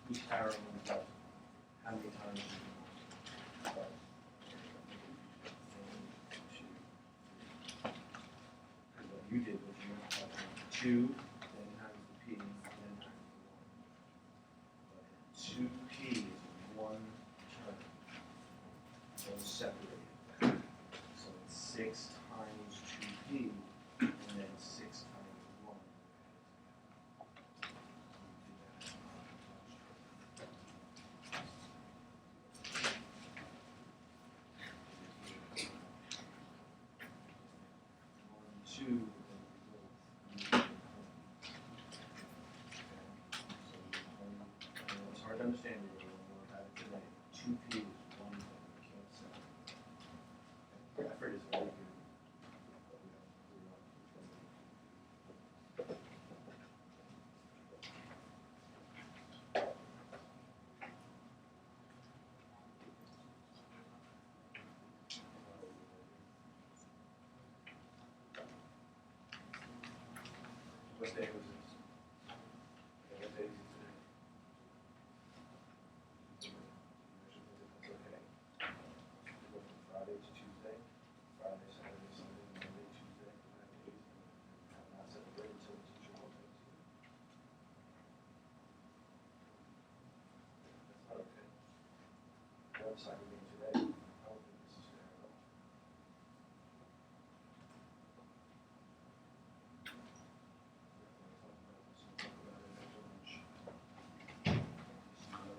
who's carrying what, how many times. What you did was you multiplied 2, then times the p, then times the 1. But 2p is one term. Those separated. So it's 6 times 2p, and then 6 times 1. Two, it's hard to understand. We'll have it today. 2p is one thing. We can't say. Effort is very good. What day was this? What day is it today? Okay. We go from Friday to Tuesday. Friday, Saturday, Sunday, Monday, Tuesday, 5 days. Have not separated until the teacher calls it. That's not okay. The website we're doing today, I don't think this is fair at all.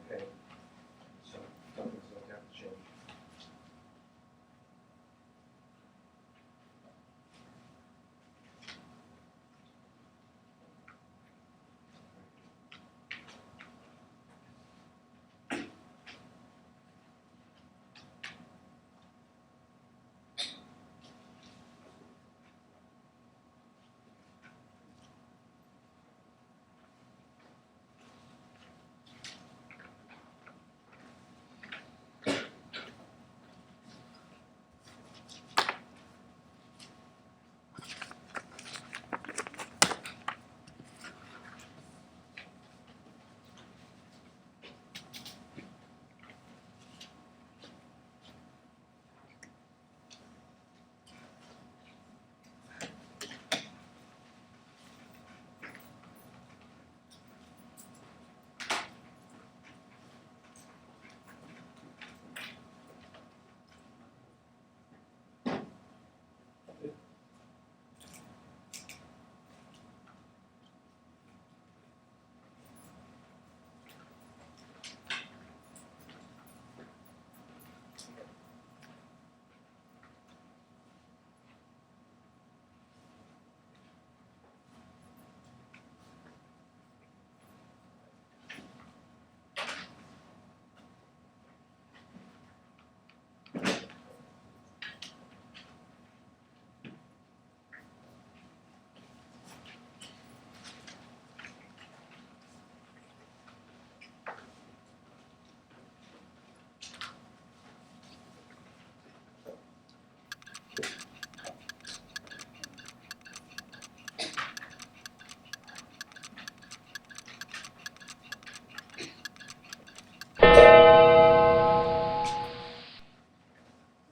Okay, so something's going to have to change.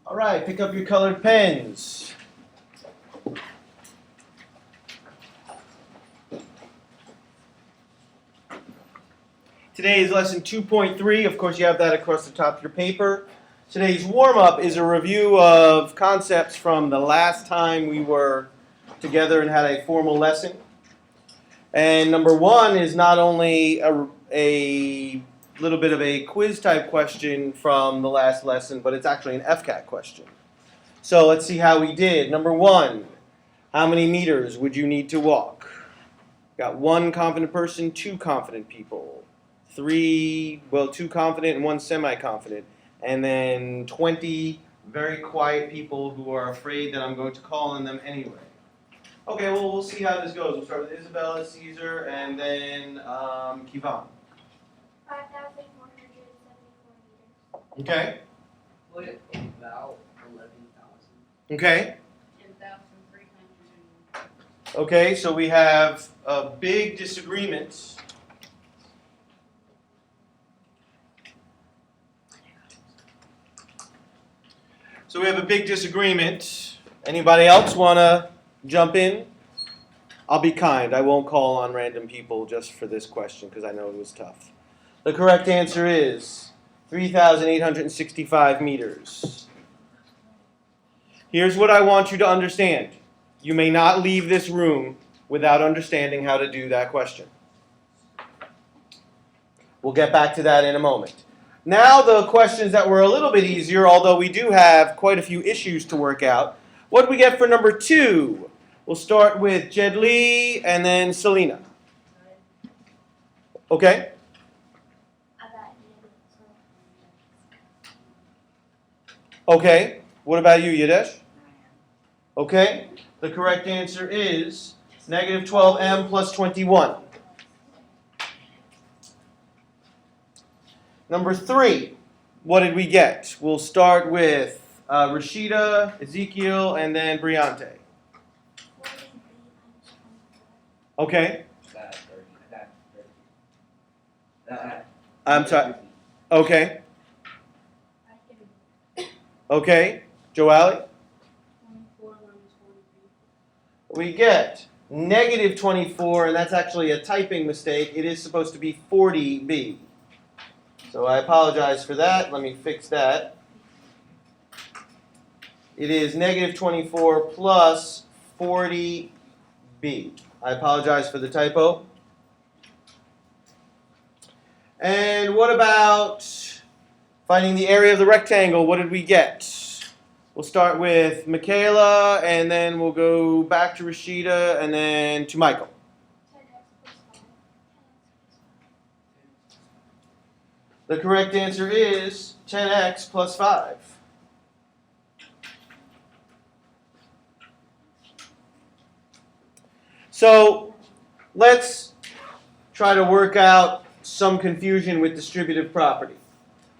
All right, pick up your colored pens. Today is lesson 2.3. Of course, you have that across the top of your paper. Today's warm-up is a review of concepts from the last time we were together and had a formal lesson. And number one is not only a little bit of a quiz type question from the last lesson, but it's actually an FCAT question. So let's see how we did. Number one, how many meters would you need to walk? Got one confident person, two confident people. Two confident and one semi-confident. And then 20 very quiet people who are afraid that I'm going to call on them anyway. Okay, well, we'll see how this goes. We'll start with Isabella, Caesar, and then Kivan. 5,474 meters. Okay. What about 11,000? Okay. 10,300. Okay, so we have a big disagreement So we have a big disagreement. Anybody else want to jump in? I'll be kind. I won't call on random people just for this question because I know it was tough. The correct answer is 3,865 meters. Here's what I want you to understand. You may not leave this room without understanding how to do that question. We'll get back to that in a moment. Now the questions that were a little bit easier, although we do have quite a few issues to work out. What do we get for number 2? We'll start with Jed Lee and then Selena. Okay? I got Okay. What about you, Yadesh? Okay. The correct answer is negative 12m plus 21. Number 3. What did we get? We'll start with Rashida, Ezekiel, and then Briante. Okay. I'm sorry. Okay. Okay. Joali? We get negative 24, and that's actually a typing mistake. It is supposed to be 40b. So I apologize for that. Let me fix that. It is negative 24 plus 40b. I apologize for the typo. And what about finding the area of the rectangle? What did we get? We'll start with Michaela, and then we'll go back to Rashida, and then to Michael. 10x plus 5. The correct answer is 10x plus 5. So let's try to work out some confusion with distributive property.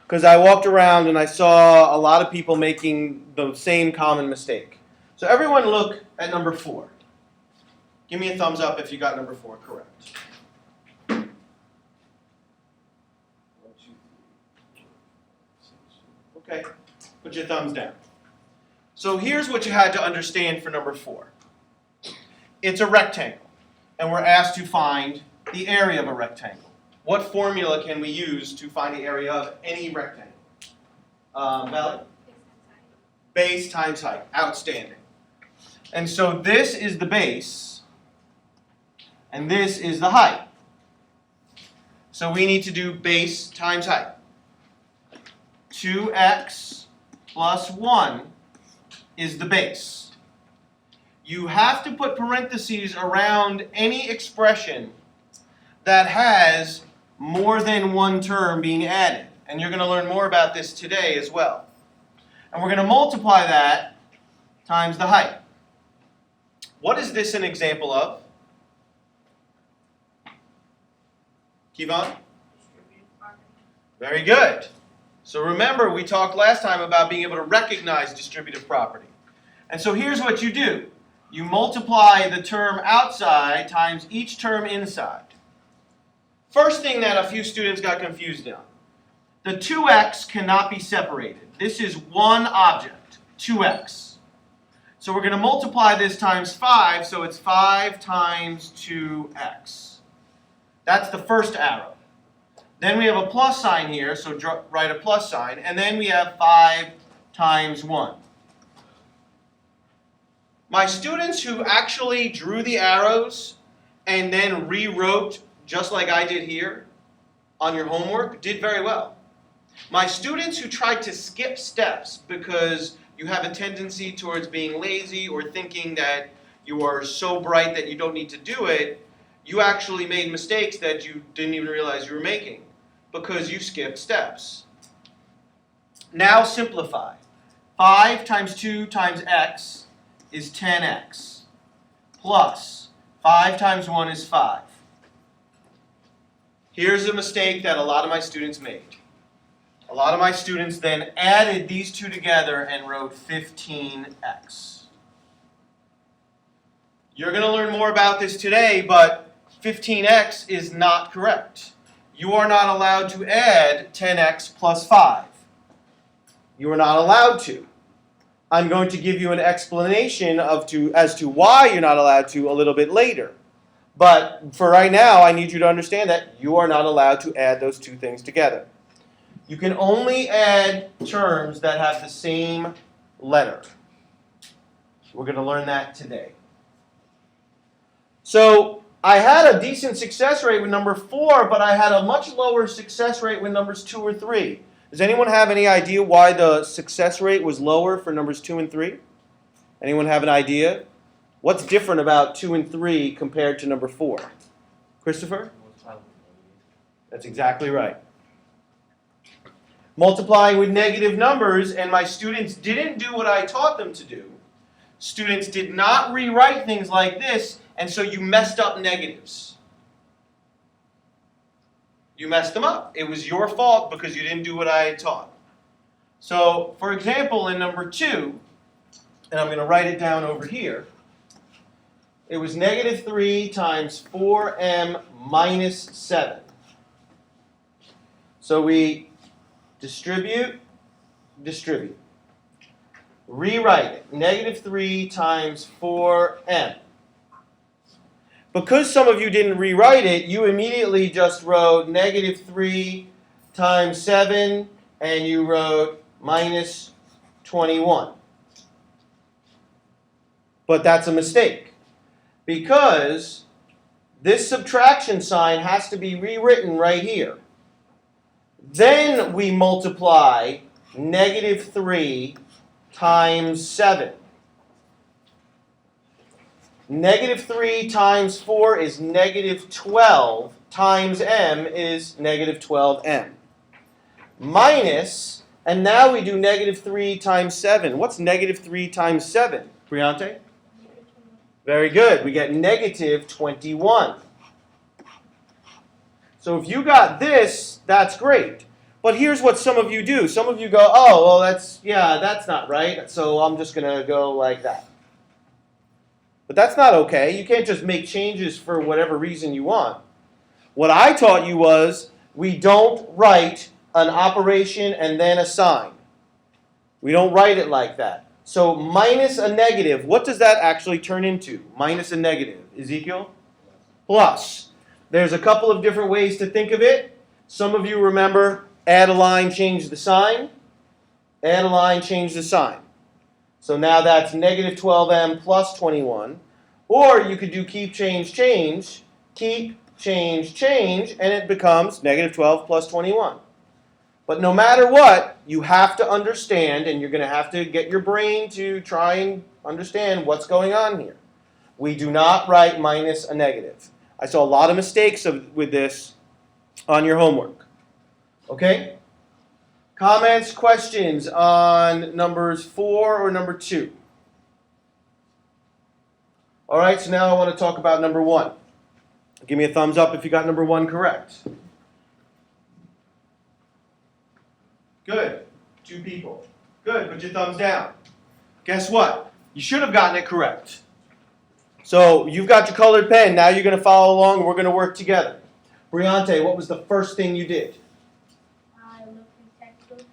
Because I walked around and I saw a lot of people making the same common mistake. So everyone look at number 4. Give me a thumbs up if you got number 4 correct. Okay, put your thumbs down. So here's what you had to understand for number 4. It's a rectangle, and we're asked to find the area of a rectangle. What formula can we use to find the area of any rectangle? Valerie? Base times height. Outstanding. And so this is the base, and this is the height. So we need to do base times height. 2x plus 1 is the base. You have to put parentheses around any expression that has more than one term being added. And you're going to learn more about this today as well. And we're going to multiply that times the height. What is this an example of? Kevon? Very good. So remember, we talked last time about being able to recognize distributive property. And so here's what you do. You multiply the term outside times each term inside. First thing that a few students got confused on. The 2x cannot be separated. This is one object, 2x. So we're going to multiply this times 5, so it's 5 times 2x. That's the first arrow. Then we have a plus sign here, so write a plus sign, and then we have 5 times 1. My students who actually drew the arrows and then rewrote just like I did here on your homework did very well. My students who tried to skip steps because you have a tendency towards being lazy or thinking that you are so bright that you don't need to do it, you actually made mistakes that you didn't even realize you were making because you skipped steps. Now simplify. 5 times 2 times x is 10x, plus 5 times 1 is 5. Here's a mistake that a lot of my students made. A lot of my students then added these two together and wrote 15x. You're going to learn more about this today, but 15x is not correct. You are not allowed to add 10x plus 5. You are not allowed to. I'm going to give you an explanation as to why you're not allowed to a little bit later. But for right now, I need you to understand that you are not allowed to add those two things together. You can only add terms that have the same letter. We're going to learn that today. So I had a decent success rate with number 4, but I had a much lower success rate with numbers 2 or 3. Does anyone have any idea why the success rate was lower for numbers 2 and 3? Anyone have an idea? What's different about 2 and 3 compared to number 4? Christopher? That's exactly right. Multiplying with negative numbers, and my students didn't do what I taught them to do. Students did not rewrite things like this, and so you messed up negatives. You messed them up. It was your fault because you didn't do what I had taught. So, for example, in number 2, and I'm going to write it down over here, it was negative 3 times 4m minus 7. So we distribute. Rewrite it. Negative 3 times 4m. Because some of you didn't rewrite it, you immediately just wrote negative 3 times 7, and you wrote minus 21. But that's a mistake, because this subtraction sign has to be rewritten right here. Then we multiply negative 3 times 7. Negative 3 times 4 is negative 12, times m is negative 12m. Minus, and now we do negative 3 times 7. What's negative 3 times 7? Briante? Very good. We get negative 21. So if you got this, that's great. But here's what some of you do. Some of you go, oh, well, that's not right, so I'm just going to go like that. But that's not okay. You can't just make changes for whatever reason you want. What I taught you was we don't write an operation and then a sign. We don't write it like that. So minus a negative, what does that actually turn into? Minus a negative. Ezekiel? Plus. There's a couple of different ways to think of it. Some of you remember add a line, change the sign. Add a line, change the sign. So now that's negative 12m plus 21. Or you could do keep, change, change. Keep, change, change. And it becomes negative 12 plus 21. But no matter what, you have to understand, and you're going to have to get your brain to try and understand what's going on here. We do not write minus a negative. I saw a lot of mistakes with this on your homework. Okay? Comments, questions on numbers 4 or number 2? All right, so now I want to talk about number 1. Give me a thumbs up if you got number 1 correct. Good. 2 people. Good. Put your thumbs down. Guess what? You should have gotten it correct. So you've got your colored pen. Now you're going to follow along, and we're going to work together. Briante, what was the first thing you did? I looked in textbooks to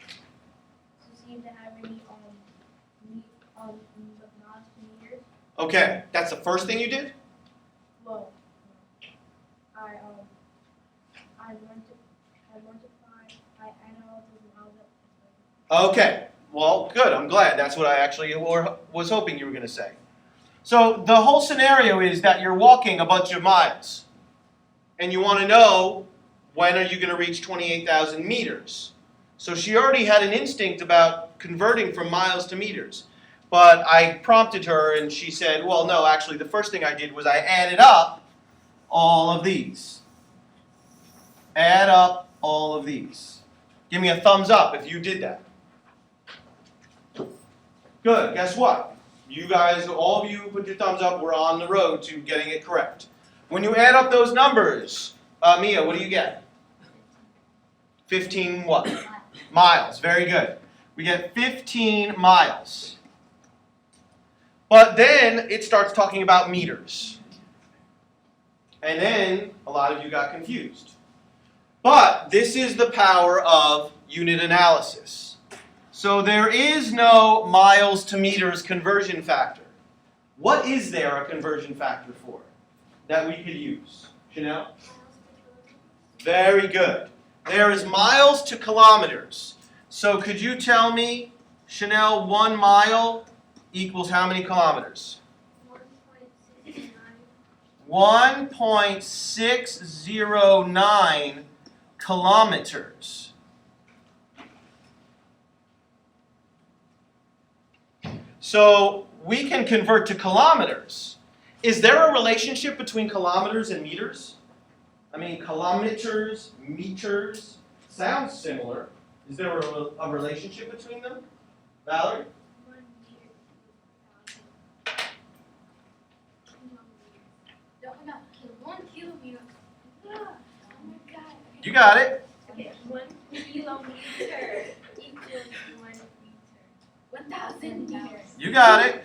see if they have any miles to meters. Okay, that's the first thing you did? Well, I multiplied. I analyzed the miles up. Okay, well, good. I'm glad. That's what I actually was hoping you were going to say. So the whole scenario is that you're walking a bunch of miles, and you want to know when are you going to reach 28,000 meters. So she already had an instinct about converting from miles to meters. But I prompted her, and she said, well, no, actually, the first thing I did was I added up all of these. Add up all of these. Give me a thumbs up if you did that. Good. Guess what? You guys, all of you put your thumbs up. We're on the road to getting it correct. When you add up those numbers, Mia, what do you get? 15 what? Miles. Very good. We get 15 miles. But then it starts talking about meters. And then a lot of you got confused. But this is the power of unit analysis. So there is no miles to meters conversion factor. What is there a conversion factor for that we could use? Chanel? Very good. There is miles to kilometers. So could you tell me, Chanel, 1 mile equals how many kilometers? 1.609 kilometers. So we can convert to kilometers. Is there a relationship between kilometers and meters? I mean, kilometers, meters, sounds similar. Is there a relationship between them? Valerie? 1 meter. No, 1 kilometer. Oh my God. You got it. Okay, 1 kilometer equals 1 meter. 1,000 meters. You got it.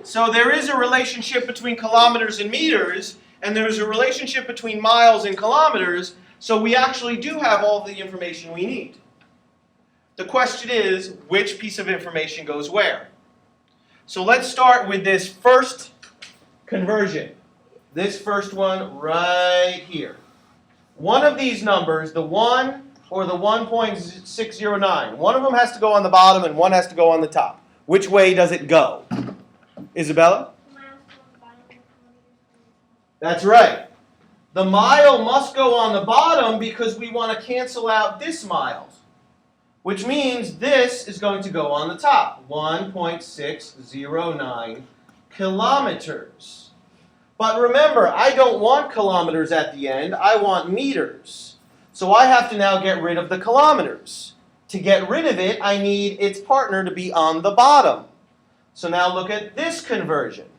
So there is a relationship between kilometers and meters, and there's a relationship between miles and kilometers, so we actually do have all the information we need. The question is, which piece of information goes where? So let's start with this first conversion. This first one right here. One of these numbers, the 1 or the 1.609, one of them has to go on the bottom and one has to go on the top. Which way does it go? Isabella? That's right. The mile must go on the bottom because we want to cancel out this mile, which means this is going to go on the top, 1.609 kilometers. But remember, I don't want kilometers at the end, I want meters. So I have to now get rid of the kilometers. To get rid of it, I need its partner to be on the bottom. So now look at this conversion.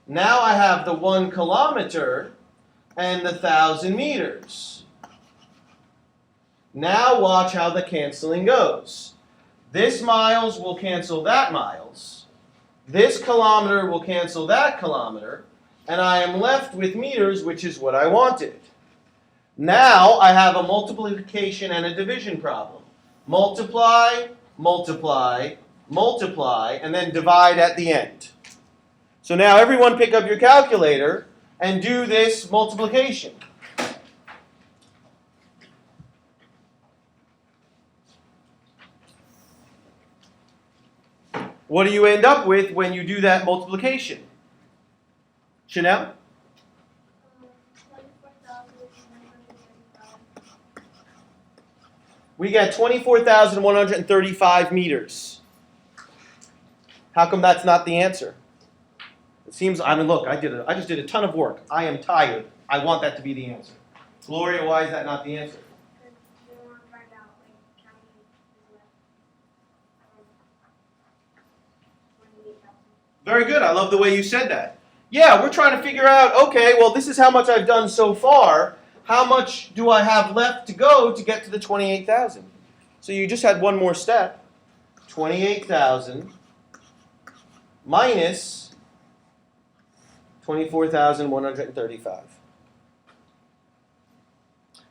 Now I have the 1 kilometer and the 1,000 meters. Now watch how the canceling goes. This miles will cancel that miles. This kilometer will cancel that kilometer. And I am left with meters, which is what I wanted. Now I have a multiplication and a division problem. Multiply, multiply, multiply, and then divide at the end. So now everyone pick up your calculator and do this multiplication. What do you end up with when you do that multiplication? Chanel? 24,135. We got 24,135 meters. How come that's not the answer? It seems, I mean, look, I just did a ton of work. I am tired. I want that to be the answer. Gloria, why is that not the answer? Because we want to find out how many is left. 28,000. Very good. I love the way you said that. Yeah, we're trying to figure out, okay, well, this is how much I've done so far. How much do I have left to go to get to the 28,000? So you just had one more step. 28,000 minus 24,135.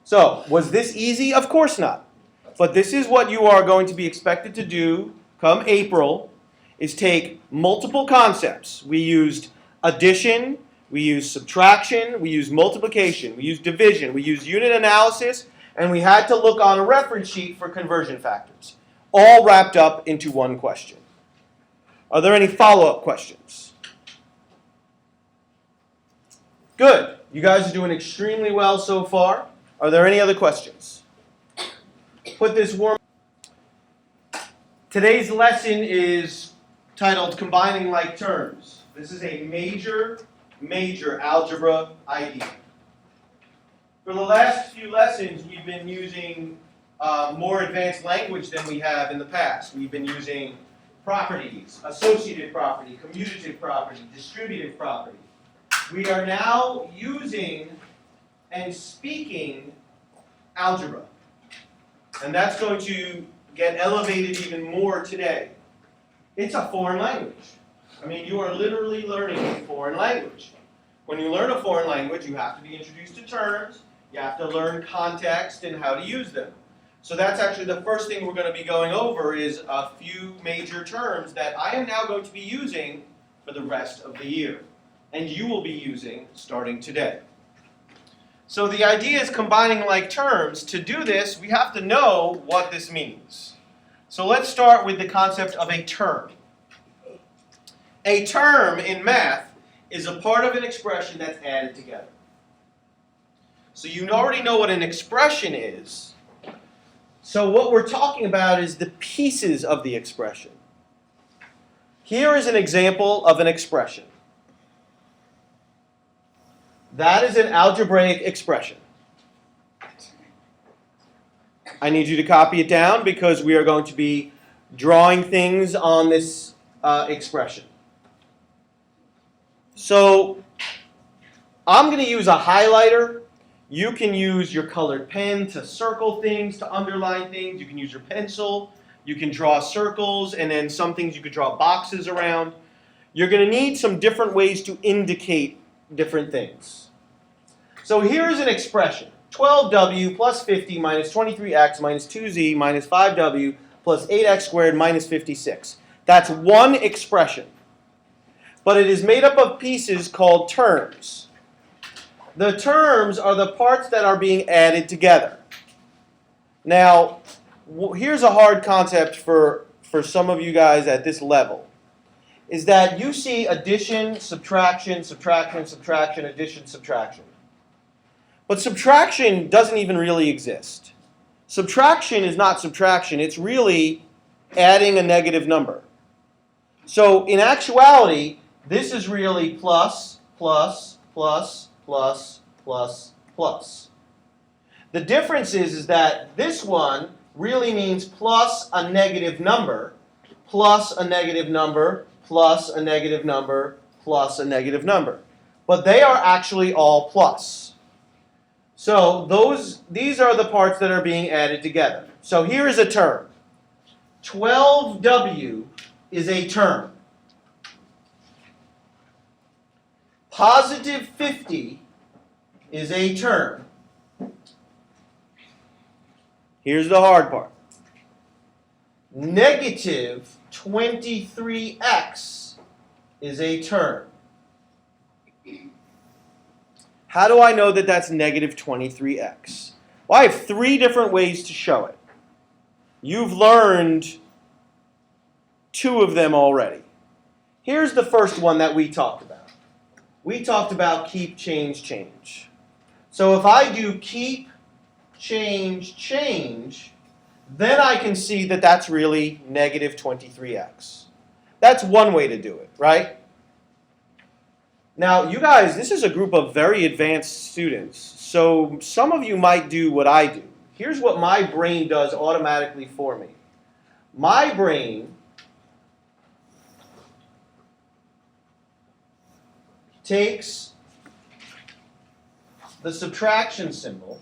So, was this easy? Of course not. But this is what you are going to be expected to do come April, is take multiple concepts. We used addition, we used subtraction, we used multiplication, we used division, we used unit analysis, and we had to look on a reference sheet for conversion factors. All wrapped up into one question. Are there any follow-up questions? Good. You guys are doing extremely well so far. Are there any other questions? Put this warm. Today's lesson is titled Combining Like Terms. This is a major algebra idea. For the last few lessons, we've been using more advanced language than we have in the past. We've been using properties, associative property, commutative property, distributive property. We are now using and speaking algebra. And that's going to get elevated even more today. It's a foreign language. I mean, you are literally learning a foreign language. When you learn a foreign language, you have to be introduced to terms, you have to learn context and how to use them. So that's actually the first thing we're going to be going over is a few major terms that I am now going to be using for the rest of the year. And you will be using starting today. So the idea is combining like terms. To do this, we have to know what this means. So let's start with the concept of a term. A term in math is a part of an expression that's added together. So you already know what an expression is. So what we're talking about is the pieces of the expression. Here is an example of an expression. That is an algebraic expression. I need you to copy it down because we are going to be drawing things on this expression. So I'm going to use a highlighter. You can use your colored pen to circle things, to underline things. You can use your pencil. You can draw circles, and then some things you could draw boxes around. You're going to need some different ways to indicate different things. So here's an expression. 12w plus 50 minus 23x minus 2z minus 5w plus 8x squared minus 56. That's one expression. But it is made up of pieces called terms. The terms are the parts that are being added together. Now, here's a hard concept for some of you guys at this level, is that you see addition, subtraction, subtraction, subtraction, addition, subtraction. But subtraction doesn't even really exist. Subtraction is not subtraction. It's really adding a negative number. So in actuality, this is really plus, plus, plus, plus, plus, plus. The difference is that this one really means plus a negative number, plus a negative number, plus a negative number, plus a negative number. But they are actually all plus. So these are the parts that are being added together. So here is a term. 12w is a term. Positive 50 is a term. Here's the hard part. Negative 23x is a term. How do I know that that's negative 23x? Well, I have three different ways to show it. You've learned two of them already. Here's the first one that we talked about. We talked about keep, change, change. So if I do keep, change, change, then I can see that that's really negative 23x. That's one way to do it, right? Now, you guys, this is a group of very advanced students, so some of you might do what I do. Here's what my brain does automatically for me. My brain takes the subtraction symbol.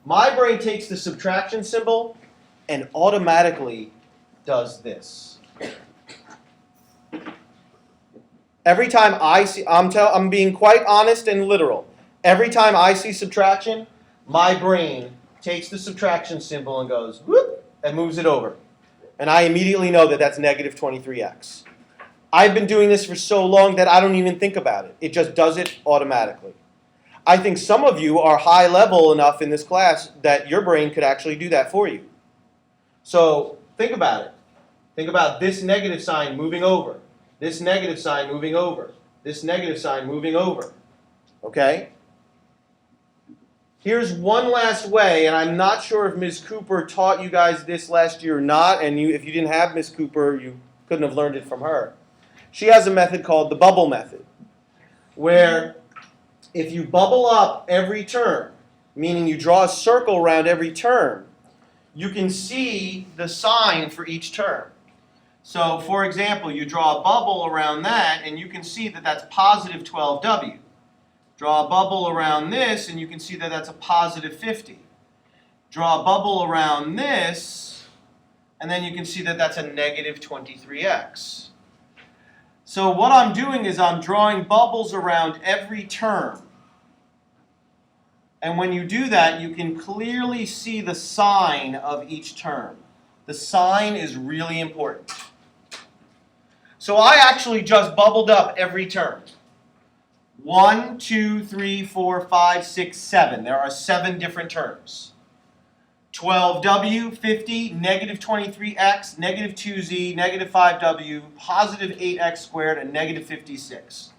My brain takes the subtraction symbol and automatically does this. Every time I see, I'm being quite honest and literal. Every time I see subtraction, my brain takes the subtraction symbol and goes, whoop, and moves it over. And I immediately know that that's negative 23x. I've been doing this for so long that I don't even think about it. It just does it automatically. I think some of you are high level enough in this class that your brain could actually do that for you. So think about it. Think about this negative sign moving over. This negative sign moving over. This negative sign moving over. Okay? Here's one last way, and I'm not sure if Ms. Cooper taught you guys this last year or not, and if you didn't have Ms. Cooper, you couldn't have learned it from her. She has a method called the bubble method, where if you bubble up every term, meaning you draw a circle around every term, you can see the sign for each term. So, for example, you draw a bubble around that, and you can see that that's positive 12w. Draw a bubble around this, and you can see that that's a positive 50. Draw a bubble around this, and then you can see that that's a negative 23x. So what I'm doing is I'm drawing bubbles around every term. And when you do that, you can clearly see the sign of each term. The sign is really important. So I actually just bubbled up every term. 1, 2, 3, 4, 5, 6, 7. There are 7 different terms. 12w, 50, negative 23x, negative 2z, negative 5w, positive 8x squared, and negative 56.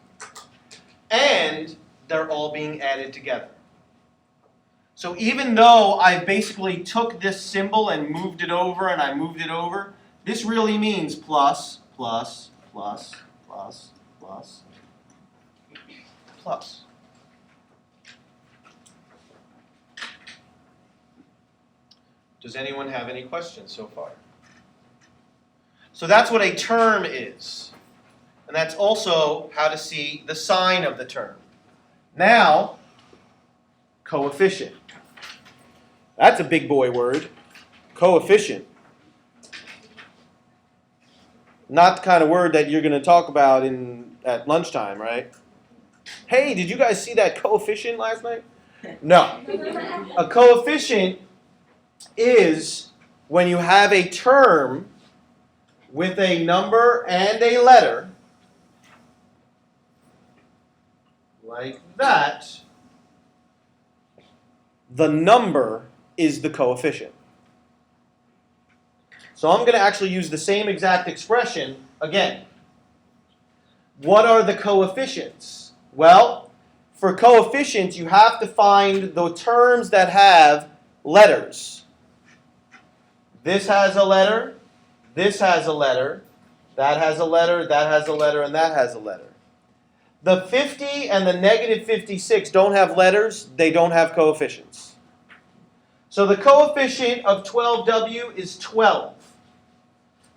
And they're all being added together. So even though I basically took this symbol and moved it over and I moved it over, this really means plus, plus, plus, plus, plus, plus. Does anyone have any questions so far? So that's what a term is. And that's also how to see the sign of the term. Now, coefficient. That's a big boy word. Coefficient. Not the kind of word that you're going to talk about at lunchtime, right? Hey, did you guys see that coefficient last night? No. A coefficient is when you have a term with a number and a letter, like that, the number is the coefficient. So I'm going to actually use the same exact expression again. What are the coefficients? Well, for coefficients, you have to find the terms that have letters. This has a letter, this has a letter, that has a letter, that has a letter, and that has a letter. The 50 and the negative 56 don't have letters, they don't have coefficients. So the coefficient of 12w is 12.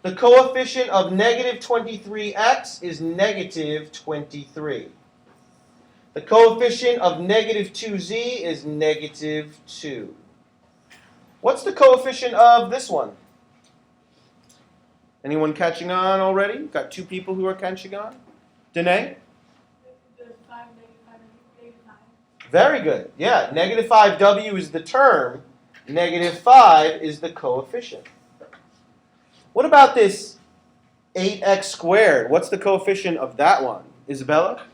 The coefficient of negative 23x is negative 23. The coefficient of negative 2z is negative 2. What's the coefficient of this one? Anyone catching on already? We've got 2 people who are catching on. Danae? Very good. Yeah, negative 5w is the term. Negative 5 is the coefficient. What about this 8x squared? What's the coefficient of that one? Isabella?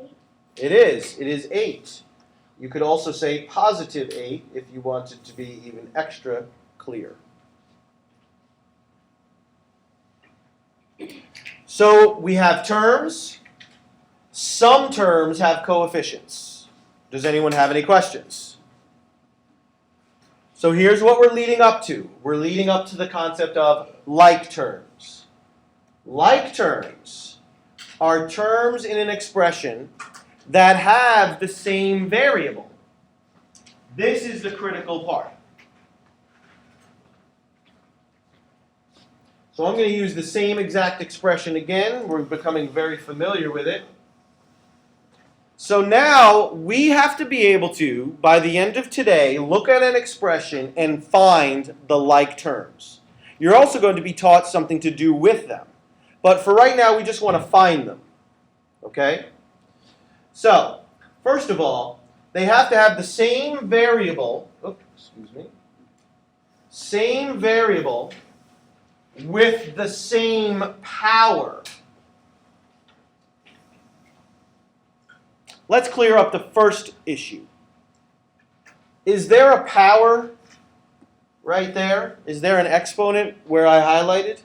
8. It is. It is 8. You could also say positive 8 if you wanted to be even extra clear. So we have terms. Some terms have coefficients. Does anyone have any questions? So here's what we're leading up to. We're leading up to the concept of like terms. Like terms are terms in an expression that have the same variable. This is the critical part. So I'm going to use the same exact expression again. We're becoming very familiar with it. So now we have to be able to, by the end of today, look at an expression and find the like terms. You're also going to be taught something to do with them. But for right now, we just want to find them. Okay? So, first of all, they have to have the same variable, same variable with the same power. Let's clear up the first issue. Is there a power right there? Is there an exponent where I highlighted?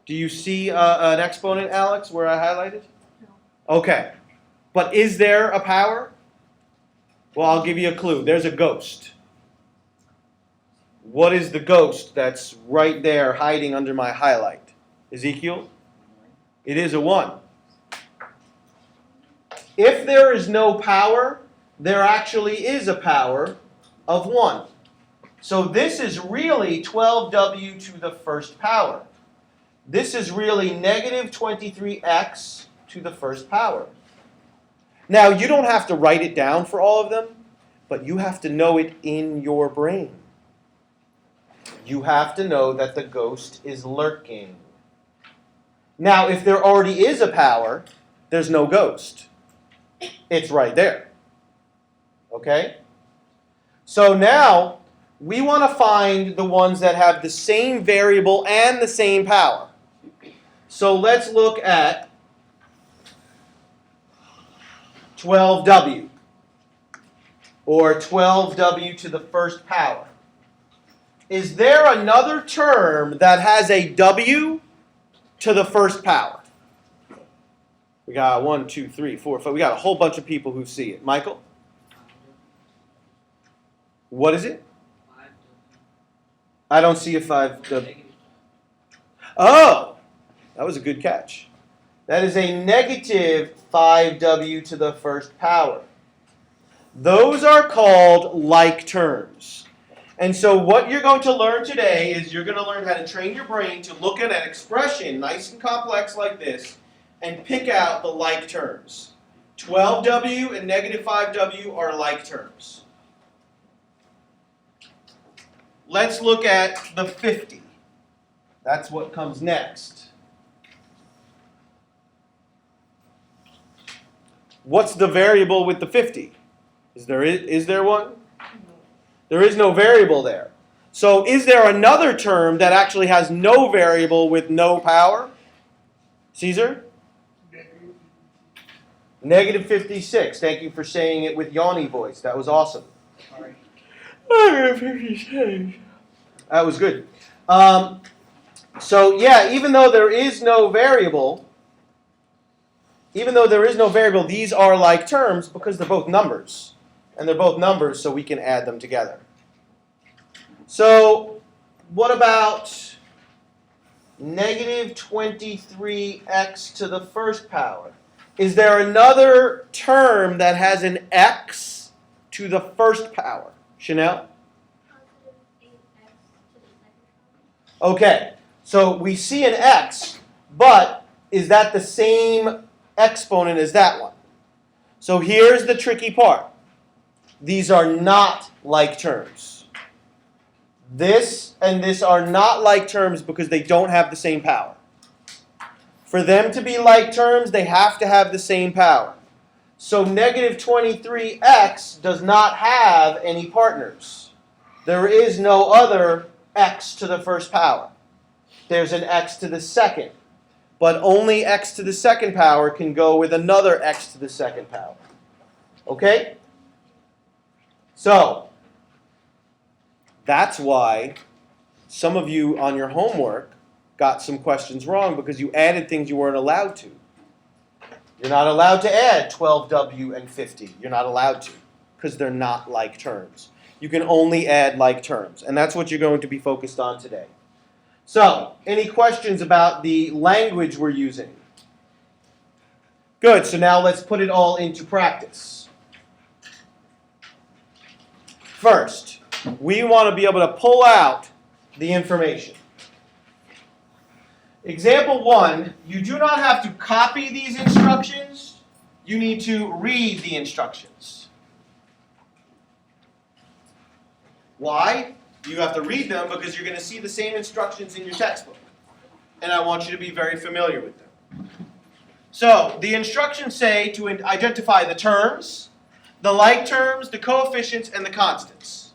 Do you see an exponent, Alex, where I highlighted? No. Okay. But is there a power? Well, I'll give you a clue. There's a ghost. What is the ghost that's right there hiding under my highlight? Ezekiel? It is a 1. If there is no power, there actually is a power of 1. So this is really 12w to the first power. This is really negative 23x to the first power. Now, you don't have to write it down for all of them, but you have to know it in your brain. You have to know that the ghost is lurking. Now, if there already is a power, there's no ghost. It's right there. Okay? So now we want to find the ones that have the same variable and the same power. So let's look at 12w, or 12w to the first power. Is there another term that has a w to the first power? We got 1, 2, 3, 4, 5. We got a whole bunch of people who see it. Michael? What is it? I don't see a 5w. Oh! That was a good catch. That is a negative 5w to the first power. Those are called like terms. And so what you're going to learn today is you're going to learn how to train your brain to look at an expression nice and complex like this and pick out the like terms. 12w and negative 5w are like terms. Let's look at the 50. That's what comes next. What's the variable with the 50? Is there one? There is no variable there. So is there another term that actually has no variable with no power? Caesar? Negative 56. Thank you for saying it with yawny voice. That was awesome. Sorry. Negative 56. That was good. So yeah, even though there is no variable, these are like terms because they're both numbers. And they're both numbers, so we can add them together. So what about negative 23x to the first power? Is there another term that has an x to the first power? Chanel? Positive 8x to the second power. Okay, so we see an x, but is that the same exponent as that one? So here's the tricky part. These are not like terms. This and this are not like terms because they don't have the same power. For them to be like terms, they have to have the same power. So negative 23x does not have any partners. There is no other x to the first power. There's an x to the second. But only x to the second power can go with another x to the second power. Okay? So, that's why some of you on your homework got some questions wrong because you added things you weren't allowed to. You're not allowed to add 12w and 50. You're not allowed to because they're not like terms. You can only add like terms, and that's what you're going to be focused on today. So, any questions about the language we're using? Good, so now let's put it all into practice. First, we want to be able to pull out the information. Example 1, you do not have to copy these instructions. You need to read the instructions. Why? You have to read them because you're going to see the same instructions in your textbook. And I want you to be very familiar with them. So, the instructions say to identify the terms, the like terms, the coefficients, and the constants.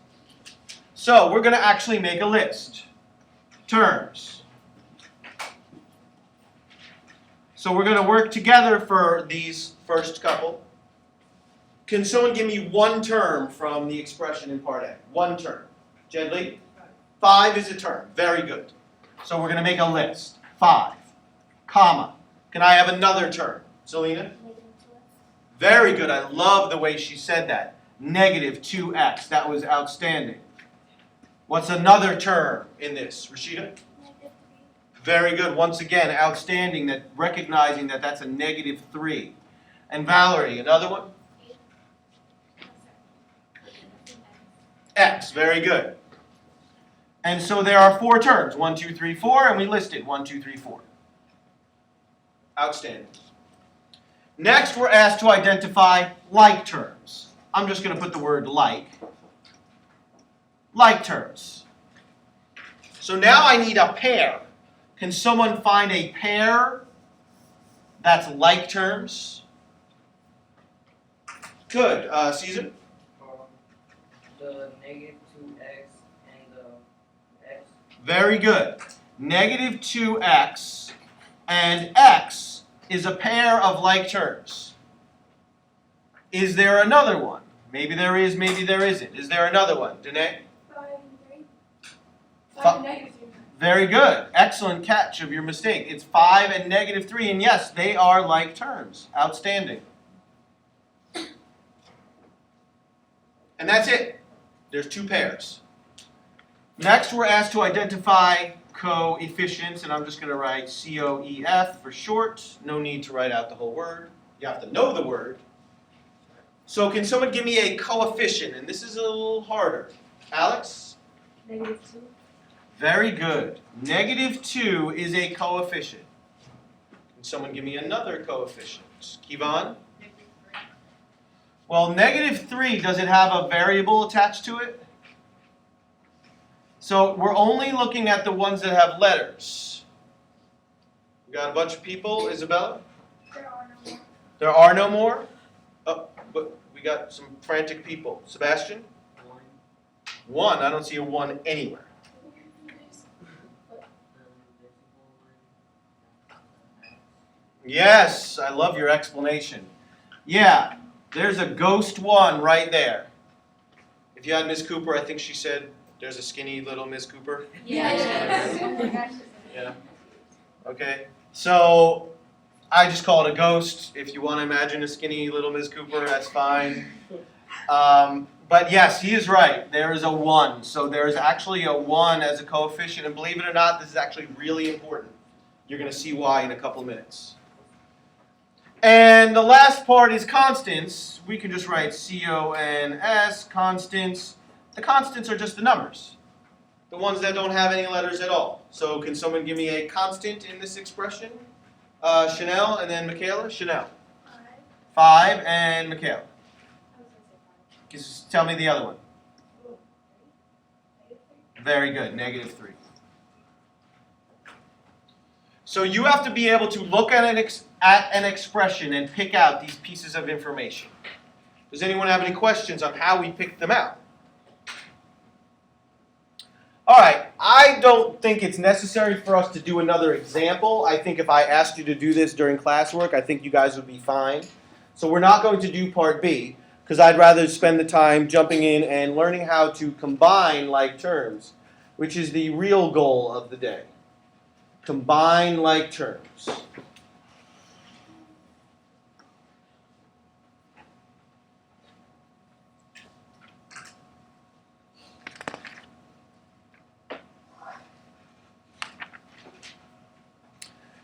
So, we're going to actually make a list. Terms. So, we're going to work together for these first couple. Can someone give me one term from the expression in part A? One term. Jedley? 5 is a term. Very good. So, we're going to make a list. 5, comma. Can I have another term? Selena? Very good. I love the way she said that. Negative 2x. That was outstanding. What's another term in this? Rashida? Negative 3. Very good. Once again, outstanding, that recognizing that that's a negative 3. And Valerie, another one? X. Very good. And so there are 4 terms. 1, 2, 3, 4. And we listed 1, 2, 3, 4. Outstanding. Next, we're asked to identify like terms. I'm just going to put the word like. Like terms. So now I need a pair. Can someone find a pair that's like terms? Good. Caesar? the negative 2x and the x. Very good. Negative 2x and x is a pair of like terms. Is there another one? Maybe there is, maybe there isn't. Is there another one? Danae? 5 and 3. Fi- 5 and negative 3. Very good. Excellent catch of your mistake. It's 5 and negative 3, and yes, they are like terms. Outstanding. And that's it. There's two pairs. Next, we're asked to identify coefficients, and I'm just going to write COEF for short. No need to write out the whole word. You have to know the word. So can someone give me a coefficient? And this is a little harder. Alex? Negative 2. Very good. Negative 2 is a coefficient. Can someone give me another coefficient? Kevon? Well, negative 3, does it have a variable attached to it? So we're only looking at the ones that have letters. We got a bunch of people. Isabella? There are no more. There are no more? Oh, but we got some frantic people. Sebastian? 1. 1. I don't see a 1 anywhere. Yes, I love your explanation. Yeah, there's a ghost 1 right there. If you had Miss Cooper, I think she said there's a skinny little Miss Cooper. Yes. Yeah. Okay. So I just call it a ghost. If you want to imagine a skinny little Miss Cooper, that's fine. But yes, he is right. There is a 1. So there is actually a 1 as a coefficient. And believe it or not, this is actually really important. You're going to see why in a couple of minutes. And the last part is constants. We can just write C-O-N-S, constants. The constants are just the numbers, the ones that don't have any letters at all. So can someone give me a constant in this expression? Chanel and then Michaela. Chanel. 5 and Michaela. Just tell me the other one. Very good, negative 3. So you have to be able to look at an expression and pick out these pieces of information. Does anyone have any questions on how we pick them out? All right, I don't think it's necessary for us to do another example. I think if I asked you to do this during classwork, I think you guys would be fine. So we're not going to do part B, because I'd rather spend the time jumping in and learning how to combine like terms, which is the real goal of the day. Combine like terms.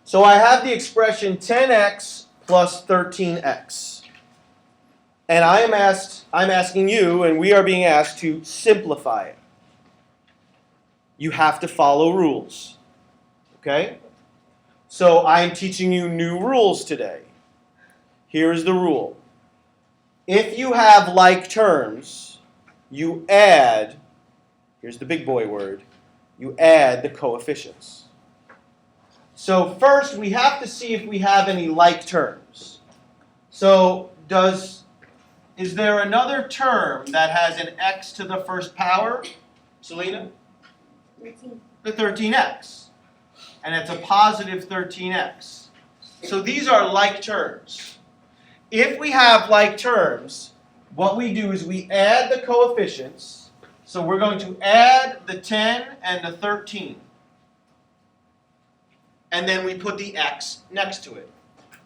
So I have the expression 10x plus 13x. And I'm asking you, and we are being asked to simplify it. You have to follow rules. Okay? So I'm teaching you new rules today. Here's the rule. If you have like terms, you add, here's the big boy word, you add the coefficients. So first, we have to see if we have any like terms. So is there another term that has an x to the first power? Selena? 13. The 13x. And it's a positive 13x. So these are like terms. If we have like terms, what we do is we add the coefficients. So we're going to add the 10 and the 13. And then we put the x next to it.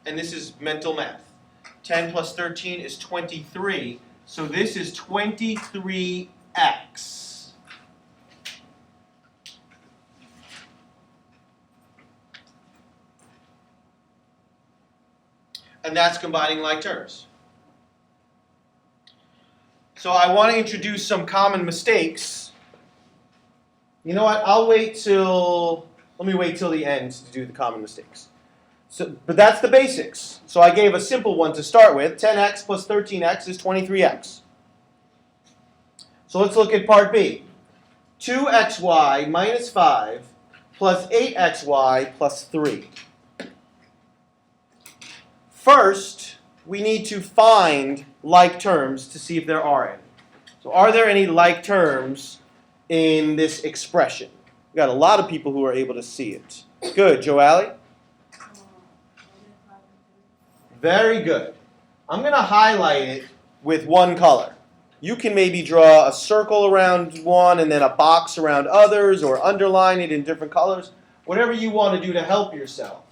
And this is mental math. 10 plus 13 is 23. So this is 23x. And that's combining like terms. So I want to introduce some common mistakes. You know what? Let me wait till the end to do the common mistakes. But that's the basics. So I gave a simple one to start with. 10x plus 13x is 23x. So let's look at part B. 2xy minus 5 plus 8xy plus 3. First, we need to find like terms to see if there are any. So So are there any like terms in this expression? We've got a lot of people who are able to see it. Good. Joali? Very good. I'm going to highlight it with one color. You can maybe draw a circle around one and then a box around others, or underline it in different colors. Whatever you want to do to help yourself.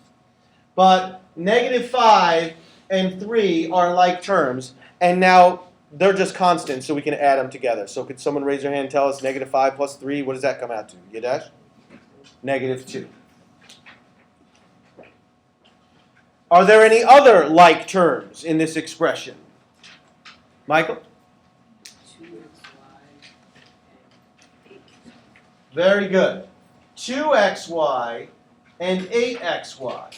But -5 and 3 are like terms, and now they're just constants, so we can add them together. So could someone raise their hand and tell us -5 plus 3, what does that come out to? Yadesh? -2. Are there any other like terms in this expression? Michael? 2xy and 8. Very good. 2xy and 8xy.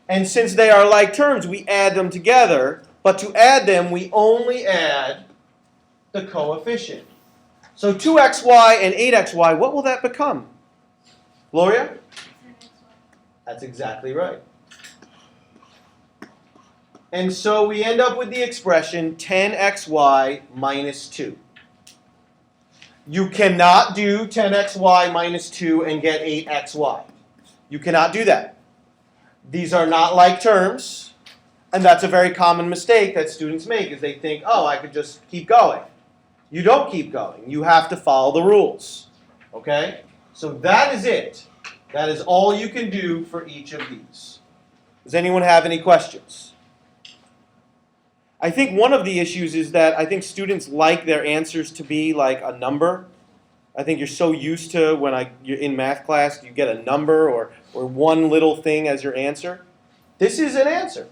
And since they are like terms, we add them together. But to add them, we only add the coefficient. So 2xy and 8xy, what will that become? Gloria? That's exactly right. And so we end up with the expression 10xy minus 2. You cannot do 10xy minus 2 and get 8xy. You cannot do that. These are not like terms, and that's a very common mistake that students make, is they think, oh, I could just keep going. You don't keep going. You have to follow the rules. Okay? So that is it. That is all you can do for each of these. Does anyone have any questions? I think one of the issues is that I think students like their answers to be like a number. I think you're so used to when you're in math class, you get a number or one little thing as your answer. This is an answer.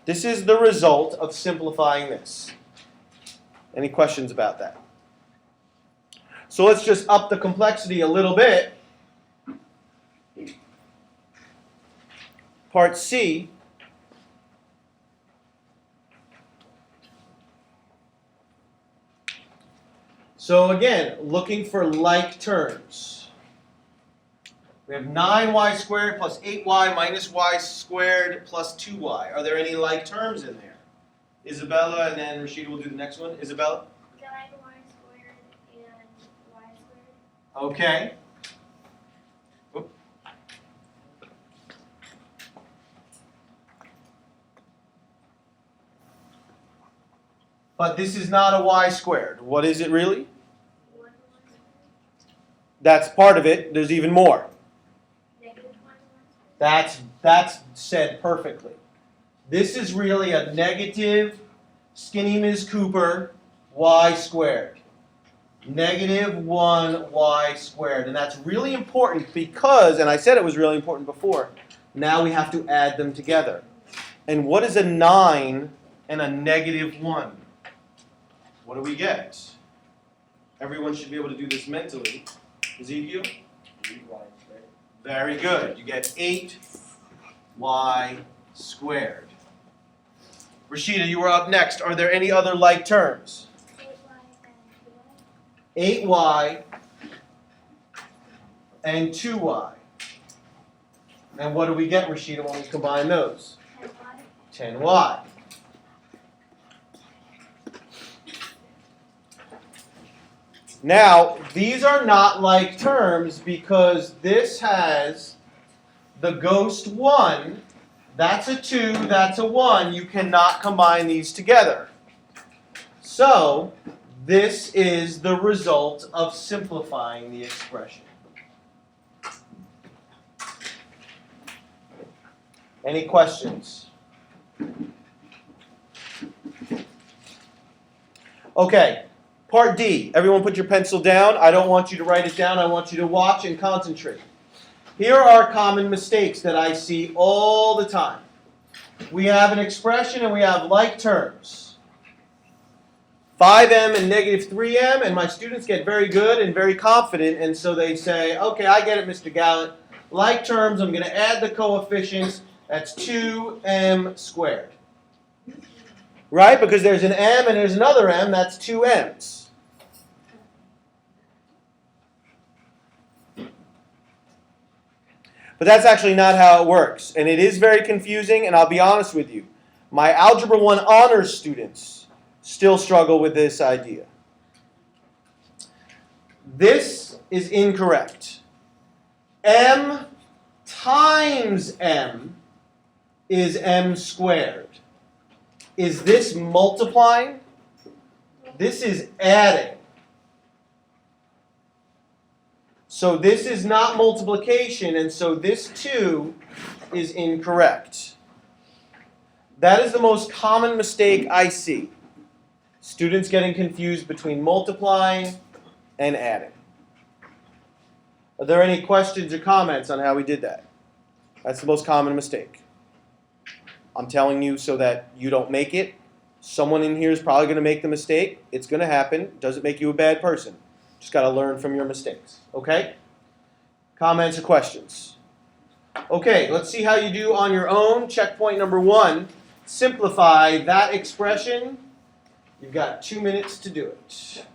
This is the result of simplifying this. Any questions about that? So let's just up the complexity a little bit. Part C. So again, looking for like terms. We have 9y squared plus 8y minus y squared plus 2y. Are there any like terms in there? Isabella, and then Rashida will do the next one. Isabella? 9y squared and y squared. Okay. Oop. But this is not a y squared. What is it really? 1y squared. That's part of it. There's even more. -1y squared. That's said perfectly. This is really a negative skinny Ms. Cooper y squared. -1y squared. And that's really important because, and I said it was really important before, now we have to add them together. And what is a 9 and a -1? What do we get? Everyone should be able to do this mentally. Ezekiel? 3y squared. Very good. You get 8y squared. Rashida, you were up next. Are there any other like terms? 8y and 2y. And what do we get, Rashida, when we combine those? 10y. Now, these are not like terms because this has the ghost 1. That's a 2, that's a 1. You cannot combine these together. So, this is the result of simplifying the expression. Any questions? Okay. Part D, everyone put your pencil down. I don't want you to write it down. I want you to watch and concentrate. Here are common mistakes that I see all the time. We have an expression and we have like terms. 5m and -3m, and my students get very good and very confident, and so they say, okay, I get it, Mr. Gallant. Like terms, I'm going to add the coefficients. That's 2m squared. Right? Because there's an m and there's another m, that's 2 m's. But that's actually not how it works. And it is very confusing, and I'll be honest with you. My Algebra 1 honors students still struggle with this idea. This is incorrect. M times m is m squared. Is this multiplying? This is adding. So this is not multiplication, and so this too is incorrect. That is the most common mistake I see. Students getting confused between multiplying and adding. Are there any questions or comments on how we did that? That's the most common mistake. I'm telling you so that you don't make it. Someone in here is probably going to make the mistake. It's going to happen. Doesn't make you a bad person. Just got to learn from your mistakes. Okay? Comments or questions? Okay, let's see how you do on your own. Checkpoint number 1. Simplify that expression. You've got 2 minutes to do it.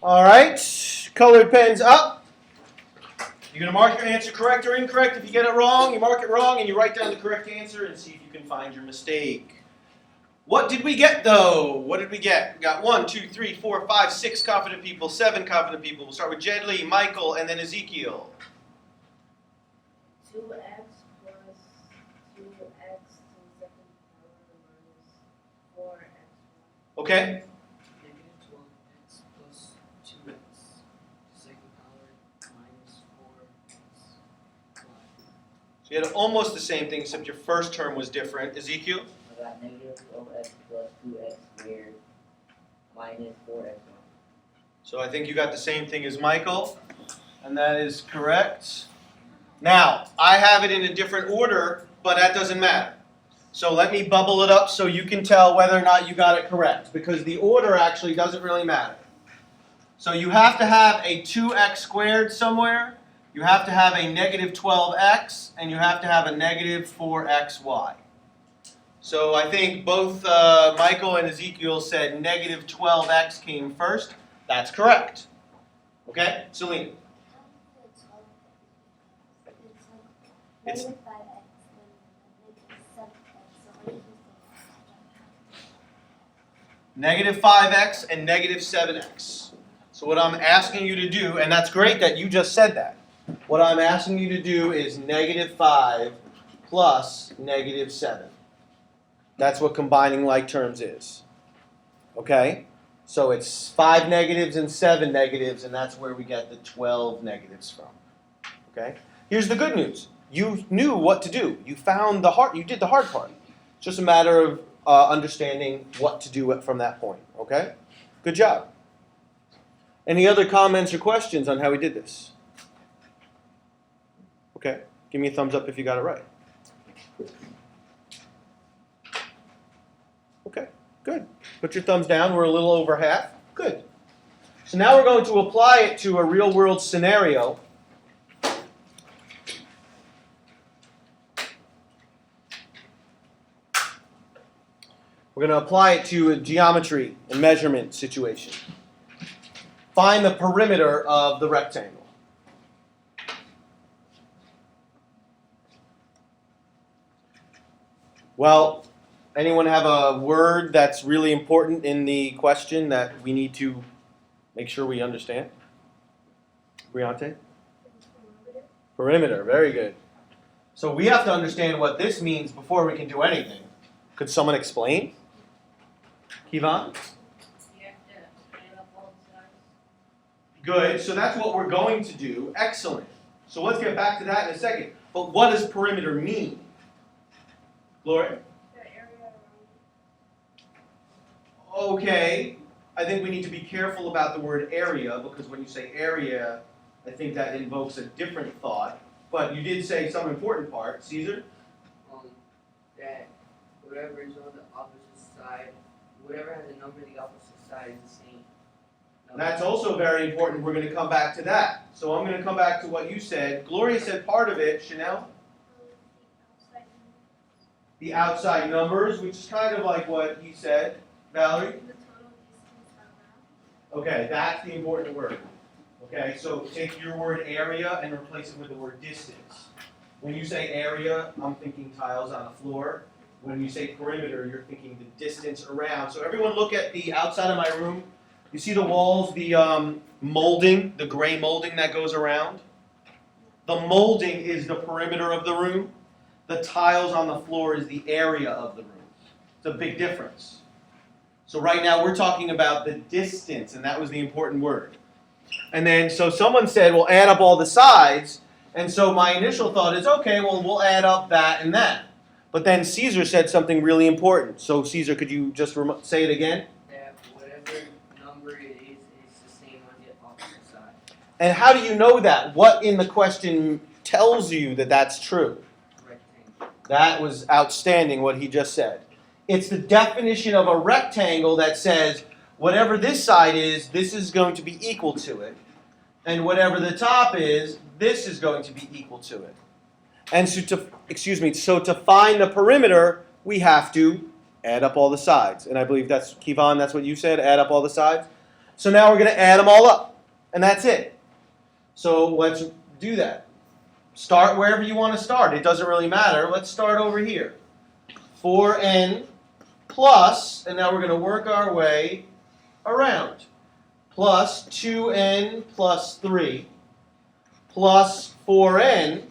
All right, colored pens up. You're going to mark your answer correct or incorrect. If you get it wrong, you mark it wrong and you write down the correct answer and see if you can find your mistake. What did we get though? What did we get? We got 1, 2, 3, 4, 5, 6 confident people, 7 confident people. We'll start with Jedley, Michael, and then Ezekiel. 2x plus 2x to the second power minus 4x. Okay. Negative 12x plus 2x, second power minus 4x. So you had almost the same thing, except your first term was different. Ezekiel? I got negative 12x plus 2x squared minus 4x. So I think you got the same thing as Michael, and that is correct. Now, I have it in a different order, but that doesn't matter. So let me bubble it up so you can tell whether or not you got it correct, because the order actually doesn't really matter. So you have to have a 2x squared somewhere, you have to have a negative 12x, and you have to have a negative 4xy. So I think both Michael and Ezekiel said negative 12x came first. That's correct. Okay, Celine? It's Negative 5x and negative 7x. So what do you think? negative 5x and negative 7x. So what I'm asking you to do, and that's great that you just said that. What I'm asking you to do is negative 5 plus negative 7. That's what combining like terms is. Okay? So it's 5 negatives and 7 negatives, and that's where we get the 12 negatives from. Okay? Here's the good news. You knew what to do. You found the hard. You did the hard part. It's just a matter of understanding what to do from that point. Okay? Good job. Any other comments or questions on how we did this? Okay. Give me a thumbs up if you got it right. Okay. Good. Put your thumbs down. We're a little over half. Good. So now we're going to apply it to a real-world scenario. We're going to apply it to a geometry and measurement situation. Find the perimeter of the rectangle. Well, anyone have a word that's really important in the question that we need to make sure we understand? Briante? Perimeter, very good. So we have to understand what this means before we can do anything. Could someone explain? Kivan? You have to add up all the sides. Good, so that's what we're going to do. Excellent. So let's get back to that in a second. But what does perimeter mean? Gloria? The area around Okay, I think we need to be careful about the word area, because when you say area, I think that invokes a different thought. But you did say some important part. Caesar? That whatever is on the opposite side, whatever has a number, the opposite side is the same. That's also very important. We're going to come back to that. So I'm going to come back to what you said. Gloria said part of it. Chanel? The outside numbers, which is kind of like what he said. Valerie? the total distance around. Okay, that's the important word. Okay, so take your word area and replace it with the word distance. When you say area, I'm thinking tiles on a floor. When you say perimeter, you're thinking the distance around. So everyone look at the outside of my room. You see the walls, the molding, the gray molding that goes around? The molding is the perimeter of the room. The tiles on the floor is the area of the room. It's a big difference. So right now we're talking about the distance, and that was the important word. And then, so someone said, well, add up all the sides. And so my initial thought is, okay, well, we'll add up that and that. But then Caesar said something really important. So Caesar, could you just say it again? That whatever number it is the same on the opposite side. And how do you know that? What in the question tells you that that's true? Rectangle. That was outstanding what he just said. It's the definition of a rectangle that says whatever this side is, this is going to be equal to it. And whatever the top is, this is going to be equal to it. And so to find the perimeter, we have to add up all the sides. And I believe that's, Kivan, that's what you said, add up all the sides. So now we're going to add them all up. And that's it. So let's do that. Start wherever you want to start. It doesn't really matter. Let's start over here. 4n plus, and now we're going to work our way around. Plus 2n plus 3 plus 4n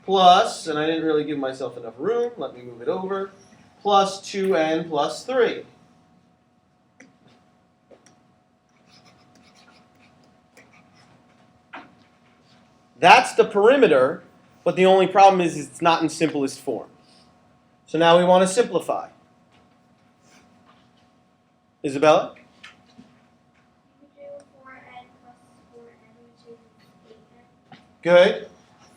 plus, and I didn't really give myself enough room, let me move it over, plus 2n plus 3. That's the perimeter, but the only problem is it's not in simplest form. So now we want to simplify. Isabella? You do 4n plus 4n, which is 8n. Good.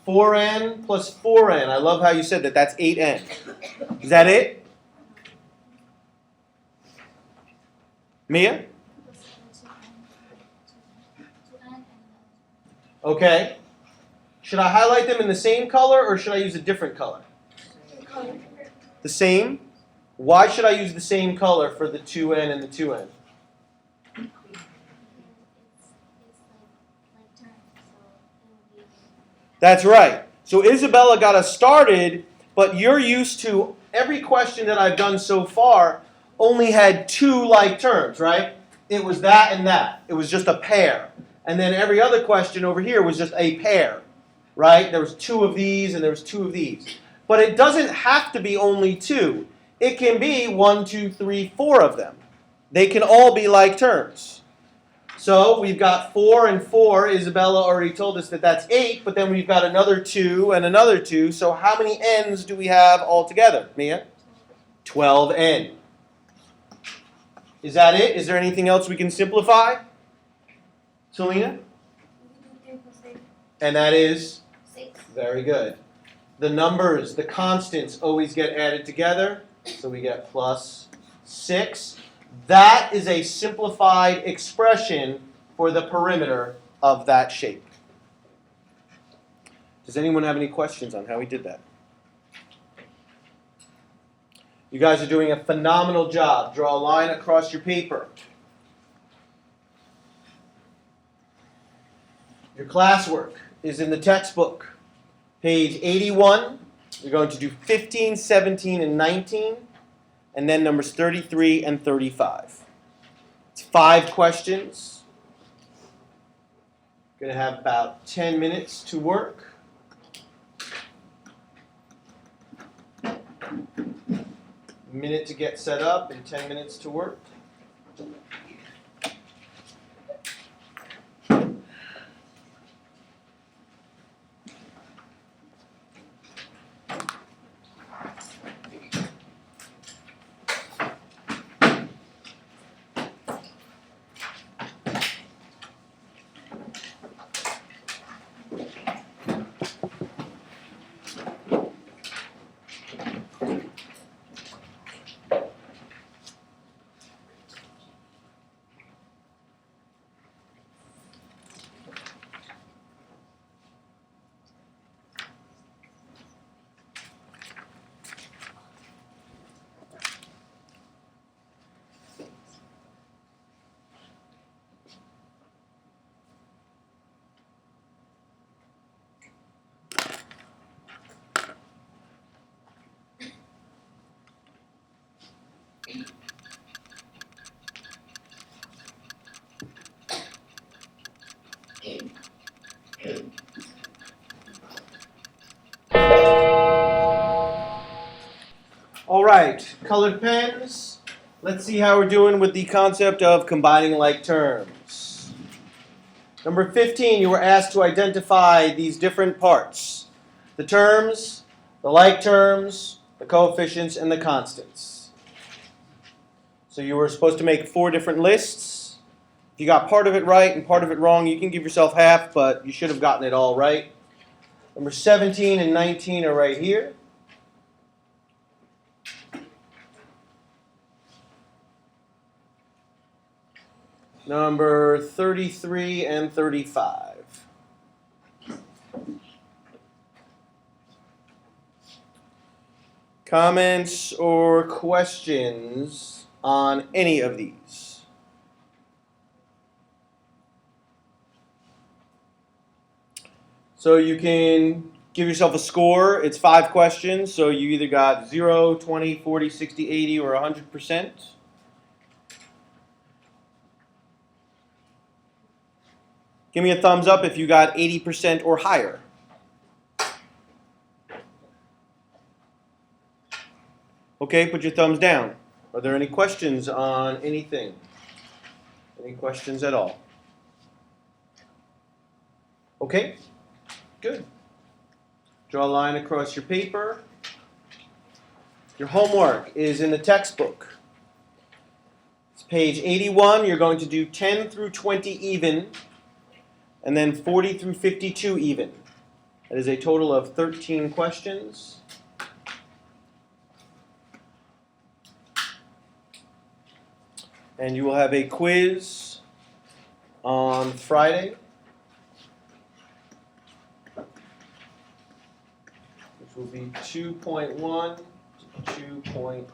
4n plus 4n. I love how you said that. That's 8n. Is that it? Mia? Okay. Should I highlight them in the same color or should I use a different color? The same? Why should I use the same color for the 2n and the 2n? That's right. So Isabella got us started, but you're used to every question that I've done so far only had two like terms, right? It was that and that. It was just a pair. And then every other question over here was just a pair, right? There was two of these and there was two of these. But it doesn't have to be only two. It can be 1, 2, 3, 4 of them. they can all be like terms. So we've got 4 and 4. Isabella already told us that that's 8, but then we've got another 2 and another 2. So how many n's do we have altogether, Mia? 12n. Is that it? Is there anything else we can simplify? Selena? And that is? 6. Very good. The numbers, the constants, always get added together. So we get plus 6. That is a simplified expression for the perimeter of that shape. Does anyone have any questions on how we did that? You guys are doing a phenomenal job. Draw a line across your paper. Your classwork is in the textbook. Page 81. You're going to do 15, 17, and 19. And then numbers 33 and 35. It's 5 questions. Going to have about 10 minutes to work. Minute to get set up and 10 minutes to work. All right, colored pens. Let's see how we're doing with the concept of combining like terms. Number 15, you were asked to identify these different parts. The terms, the like terms, the coefficients, and the constants. So you were supposed to make 4 different lists. If you got part of it right and part of it wrong, you can give yourself half, but you should have gotten it all right. Number 17 and 19 are right here. Number 33 and 35. Comments or questions on any of these? So you can give yourself a score. It's 5 questions, so you either got 0, 20, 40, 60, 80, or 100%. Give me a thumbs up if you got 80% or higher. Okay, put your thumbs down. Are there any questions on anything? Any questions at all? Okay, good. Draw a line across your paper. Your homework is in the textbook. It's page 81. You're going to do 10 through 20 even, and then 40 through 52 even. That is a total of 13 questions. And you will have a quiz on Friday, which will be 2.1 to 2.3.